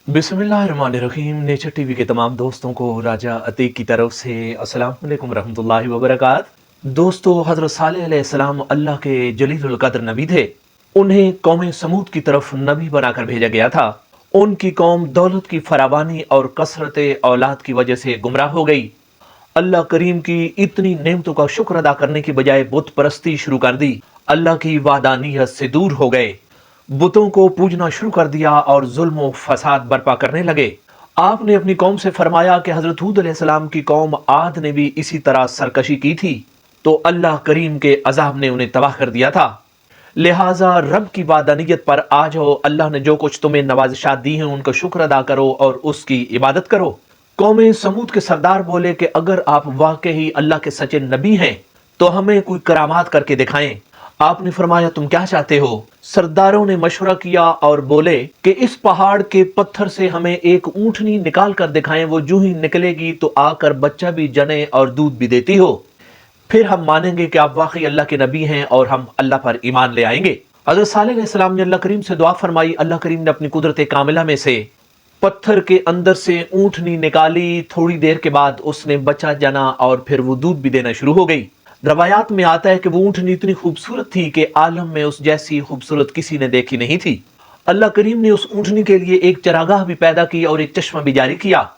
बिस्मिल्लाहिर्रहमानिर्रहीम। Nature TV के तमाम दोस्तों को राजा अतीक की तरफ से अस्सलाम वालेकुम रहमतुल्लाहि व बरकात। दोस्तों, हज़रत सालेह अलैहिस्सलाम अल्लाह के जलीलुल कद्र नबी थे। उन्हें कौम समूद की तरफ नबी बनाकर भेजा गया था। उनकी कौम दौलत की फरावानी और कसरत औलाद की वजह से गुमराह हो गई। अल्लाह करीम की इतनी नेमतों का शुक्र अदा करने की बजाय बुत परस्ती शुरू कर दी। अल्लाह की वादानियत से दूर हो गए, बुतों को पूजना शुरू कर दिया और जुल्म और फसाद बर्पा करने लगे। आपने अपनी कौम से फरमाया कि हजरत हूद अलैहिस्सलाम की कौम आद ने भी इसी तरह सरकशी की थी, तो अल्लाह करीम के अजाब ने उन्हें तबाह कर दिया था। लिहाजा रब की वादानियत पर आ जाओ। अल्लाह ने जो कुछ तुम्हें नवाजिशात दी हैं उनका शुक्र अदा करो और उसकी इबादत करो। कौम समूद के सरदार बोले कि अगर आप वाकई अल्लाह के सच्चे नबी हैं तो हमें कोई करामात करके दिखाएं। आपने फरमाया, तुम क्या चाहते हो? सरदारों ने मशवरा किया और बोले कि इस पहाड़ के पत्थर से हमें एक ऊंटनी निकाल कर दिखाएं, वो जो ही निकलेगी तो आकर बच्चा भी जने और दूध भी देती हो, फिर हम मानेंगे कि आप वाकई अल्लाह के नबी हैं और हम अल्लाह पर ईमान ले आएंगे। हज़रत सालेह अलैहिस्सलाम ने अल्लाह करीम से दुआ फरमाई। अल्लाह करीम ने अपनी कुदरत कामिला में से पत्थर के अंदर से ऊंटनी निकाली। थोड़ी देर के बाद उसने बच्चा जना और फिर वो दूध भी देना शुरू हो गई। रवायात में आता है कि वो ऊंटनी इतनी खूबसूरत थी कि आलम में उस जैसी खूबसूरत किसी ने देखी नहीं थी। अल्लाह करीम ने उस ऊंटनी के लिए एक चरागाह भी पैदा की और एक चश्मा भी जारी किया।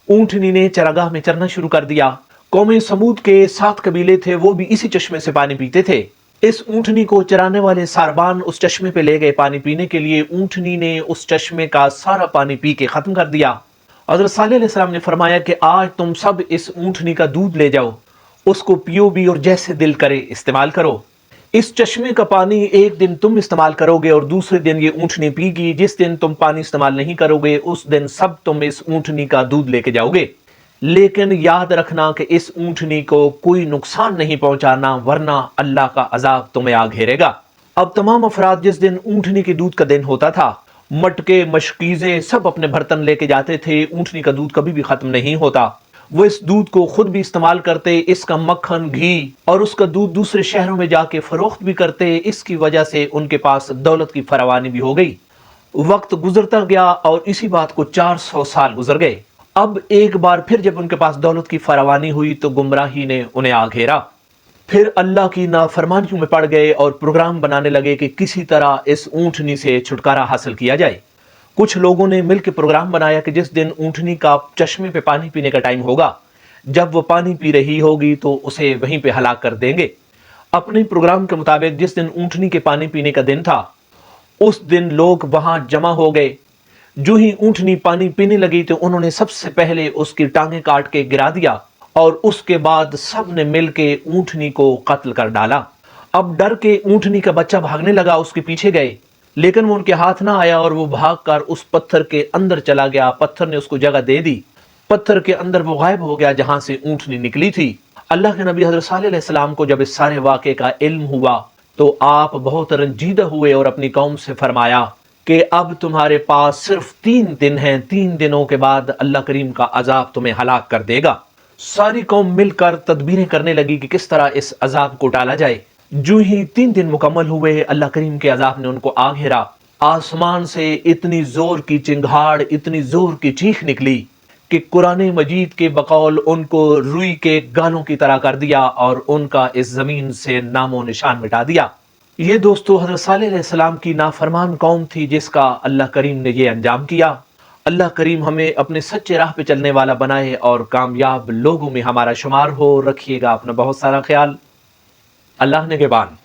ऊंटनी ने चरागाह में चरना शुरू कर दिया। कौम समूद के 7 कबीले थे, वो भी इसी चश्मे से पानी पीते थे। इस ऊंटनी को चराने वाले सारबान उस चश्मे पे ले गए पानी पीने के लिए। ऊंटनी ने उस चश्मे का सारा पानी पी के खत्म कर दिया। हज़रत सालेह अलैहिस्सलाम ने फरमाया कि आज तुम सब इस ऊंटनी का दूध ले जाओ, उसको पियो भी और जैसे दिल करे इस्तेमाल करो। इस चश्मे का पानी एक दिन तुम इस्तेमाल करोगे और दूसरे दिन ये ऊंटनी पीगी। जिस दिन तुम पानी इस्तेमाल नहीं करोगे उस दिन सब तुम इस ऊंटनी का दूध लेके जाओगे। लेकिन याद रखना कि इस ऊंटनी को कोई नुकसान नहीं पहुंचाना, वरना अल्लाह का अजाब तुम्हें आ घेरेगा। अब तमाम अफराद जिस दिन ऊंटनी के दूध का दिन होता था, मटके मशकीजे सब अपने बर्तन लेके जाते थे। ऊंटनी का दूध कभी भी खत्म नहीं होता। वो इस दूध को खुद भी इस्तेमाल करते, इसका मक्खन, घी और उसका दूध दूसरे शहरों में जाके फरोख्त भी करते। इसकी वजह से उनके पास दौलत की फरावानी भी हो गई। वक्त गुजरता गया और इसी बात को 400 साल गुजर गए। अब एक बार फिर जब उनके पास दौलत की फरावानी हुई तो गुमराही ने उन्हें आ घेरा। फिर अल्लाह की नाफरमानियों में पड़ गए और प्रोग्राम बनाने लगे कि किसी तरह इस ऊंटनी से छुटकारा हासिल किया जाए। कुछ लोगों ने मिलकर प्रोग्राम बनाया कि जिस दिन ऊंटनी का चश्मे पे पानी पीने का टाइम होगा, जब वो पानी पी रही होगी तो उसे वहीं पे हलाक कर देंगे। अपने प्रोग्राम के मुताबिक जिस दिन ऊंटनी के पानी पीने का दिन था, उस दिन लोग वहां जमा हो गए। जो ही ऊंटनी पानी पीने लगी तो उन्होंने सबसे पहले उसकी टांगें काट के गिरा दिया और उसके बाद सब ने मिलकर ऊंटनी को कत्ल कर डाला। अब डर के ऊंटनी का बच्चा भागने लगा, उसके पीछे गए, लेकिन वो उनके हाथ ना आया और वो भागकर उस पत्थर के अंदर चला गया। पत्थर ने उसको जगह दे दी। पत्थर के अंदर वो गायब हो गया जहां से ऊंटनी निकली थी। अल्लाह के नबी हज़रत सालेह अलैहिस्सलाम को जब इस सारे वाक़े का इल्म हुआ तो आप बहुत रंजीदा हुए और अपनी कौम से फरमाया कि अब तुम्हारे पास सिर्फ 3 दिन हैं। 3 दिनों के बाद अल्लाह करीम का अजाब तुम्हें हलाक कर देगा। सारी कौम मिलकर तदबीरें करने लगी कि किस तरह इस अजाब को टाला जाए। जो ही 3 दिन मुकम्मल हुए, अल्लाह करीम के अजाब ने उनको आ घेरा। आसमान से इतनी जोर की चिंगाड़, इतनी जोर की चीख निकली कि कुरान मजीद के बकौल उनको रुई के गालों की तरह कर दिया और उनका इस जमीन से नामो निशान मिटा दिया। ये दोस्तों हज़रत सालेह अलैहिस्सलाम की नाफरमान कौम थी जिसका अल्लाह करीम ने ये अंजाम किया। अल्लाह करीम हमें अपने सच्चे राह पे चलने वाला बनाए और कामयाब लोगों में हमारा शुमार हो। रखिएगा अपना बहुत सारा ख्याल। अल्लाह ने के बान।